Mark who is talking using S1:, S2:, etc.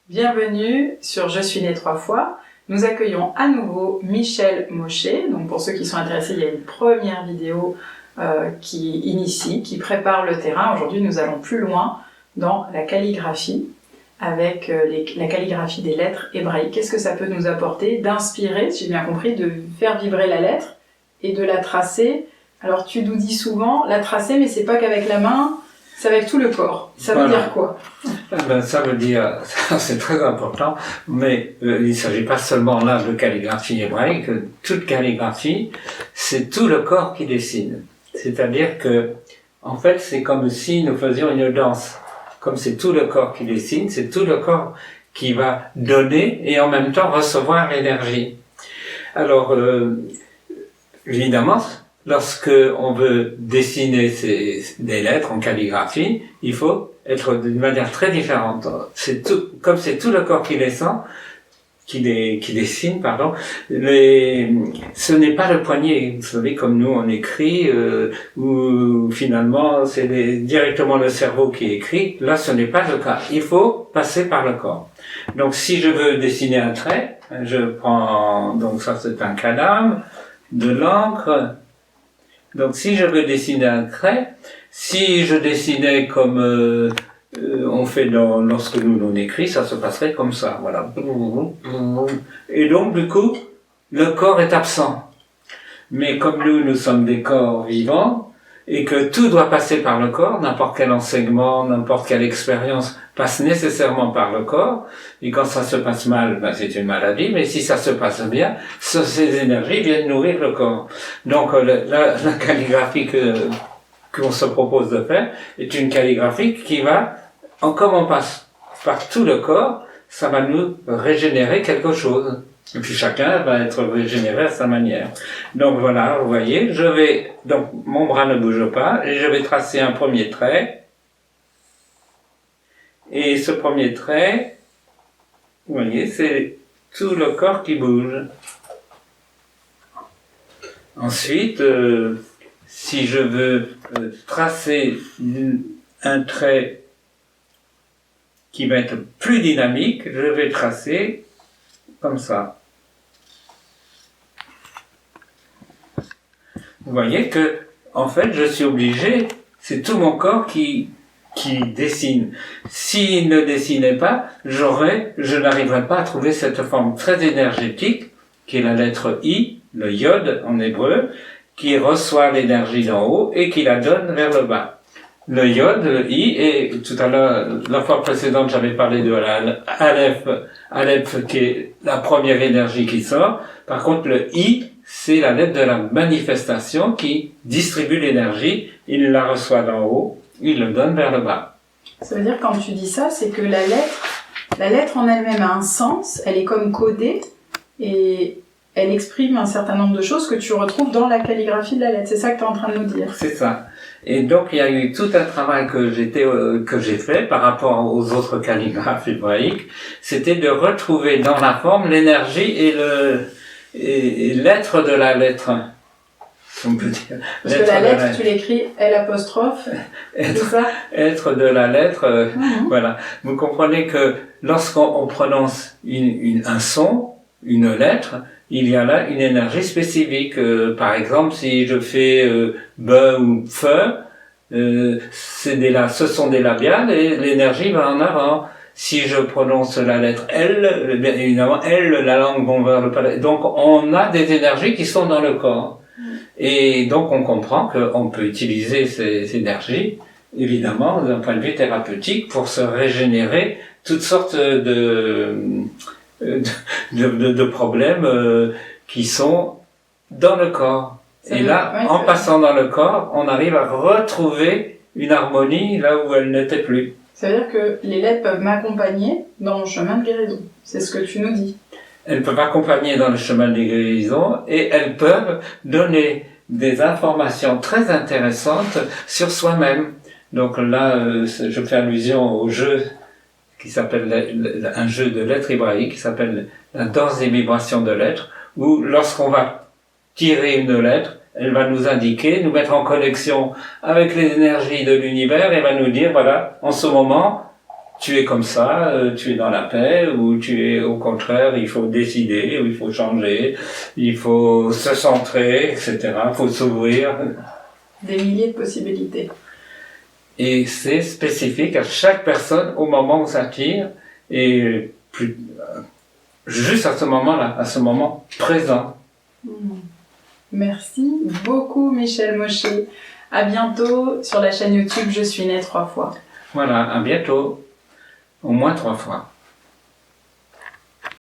S1: Bienvenue sur Je suis né 3 fois. Nous accueillons à nouveau Michel Maucher. Donc pour ceux qui sont intéressés, il y a une première vidéo qui initie, qui prépare le terrain. Aujourd'hui, nous allons plus loin dans la calligraphie, avec la calligraphie des lettres hébraïques. Qu'est-ce que ça peut nous apporter d'inspirer, si j'ai bien compris, de faire vibrer la lettre et de la tracer. Alors tu nous dis souvent, la tracer, mais c'est pas qu'avec la main, c'est avec tout le corps. Ça veut dire quoi?
S2: Ça veut dire, c'est très important, mais il ne s'agit pas seulement là de calligraphie hébraïque. Toute calligraphie, c'est tout le corps qui dessine. C'est-à-dire que, en fait, c'est comme si nous faisions une danse. Comme c'est tout le corps qui dessine, c'est tout le corps qui va donner et en même temps recevoir l'énergie. Alors, évidemment, lorsque on veut dessiner des lettres en calligraphie, il faut être d'une manière très différente. C'est tout, comme c'est tout le corps qui descend, qui dessine, pardon. Ce n'est pas le poignet. Vous savez, comme nous on écrit, où finalement c'est directement le cerveau qui écrit. Là, ce n'est pas le cas. Il faut passer par le corps. Donc, si je veux dessiner un trait, je prends, donc ça c'est un calame, de l'encre. Donc, si je veux dessiner un trait, si je dessinais comme on fait lorsque nous on écrit, ça se passerait comme ça, voilà. Et donc, du coup, le corps est absent. Mais comme nous sommes des corps vivants, et que tout doit passer par le corps, n'importe quel enseignement, n'importe quelle expérience passe nécessairement par le corps, et quand ça se passe mal, ben c'est une maladie, mais si ça se passe bien, ces énergies viennent nourrir le corps. Donc la calligraphie qu'on se propose de faire est une calligraphie qui va, comme on passe par tout le corps, ça va nous régénérer quelque chose. Et puis chacun va être régénéré à sa manière. Donc voilà, vous voyez, donc mon bras ne bouge pas, et je vais tracer un premier trait. Et ce premier trait, vous voyez, c'est tout le corps qui bouge. Ensuite, si je veux tracer un trait qui va être plus dynamique, je vais tracer comme ça. Vous voyez que, en fait, je suis obligé, c'est tout mon corps qui dessine. S'il ne dessinait pas, je n'arriverais pas à trouver cette forme très énergétique, qui est la lettre I, le yod en hébreu, qui reçoit l'énergie d'en haut et qui la donne vers le bas. Le yod, le I, et tout à l'heure, la fois précédente, j'avais parlé de la Aleph, qui est la première énergie qui sort. Par contre, le I, c'est la lettre de la manifestation qui distribue l'énergie, il la reçoit d'en haut, il le donne vers le bas.
S1: Ça veut dire, quand tu dis ça, c'est que la lettre en elle-même a un sens, elle est comme codée, et elle exprime un certain nombre de choses que tu retrouves dans la calligraphie de la lettre. C'est ça que tu es en train de nous dire.
S2: C'est ça. Et donc, il y a eu tout un travail que j'ai fait par rapport aux autres calligraphes hébraïques. C'était de retrouver dans la forme l'énergie et l'être de la lettre. On peut dire.
S1: Parce que la lettre, tu l'écris L', c'est ça?
S2: Être de la lettre, voilà. Vous comprenez que lorsqu'on prononce un son, une lettre, il y a là une énergie spécifique. Par exemple, si je fais B ou F, ce sont des labiales et l'énergie va en avant. Si je prononce la lettre L, bien évidemment, L, la langue va vers le palais. Donc, on a des énergies qui sont dans le corps. Et donc, on comprend qu'on peut utiliser ces énergies, évidemment, d'un point de vue thérapeutique, pour se régénérer toutes sortes de problèmes qui sont dans le corps. Et là, en passant dans le corps, on arrive à retrouver une harmonie là où elle n'était plus.
S1: Ça veut dire que les lettres peuvent m'accompagner dans mon chemin de guérison. C'est ce que tu nous dis.
S2: Elles peuvent accompagner dans le chemin de guérison et elles peuvent donner des informations très intéressantes sur soi-même. Donc là, je fais allusion au jeu qui s'appelle un jeu de lettres hébraïques qui s'appelle la danse des vibrations de lettres, où lorsqu'on va tirer une lettre, elle va nous indiquer, nous mettre en connexion avec les énergies de l'univers et va nous dire, voilà, en ce moment, tu es comme ça, tu es dans la paix, ou tu es au contraire, il faut décider, ou il faut changer, il faut se centrer, etc. Il faut s'ouvrir.
S1: Des milliers de possibilités.
S2: Et c'est spécifique à chaque personne au moment où ça tire, et juste à ce moment-là, à ce moment présent.
S1: Merci beaucoup Michel Mochet. À bientôt sur la chaîne YouTube Je suis né 3 fois.
S2: Voilà, à bientôt. Au moins 3 fois.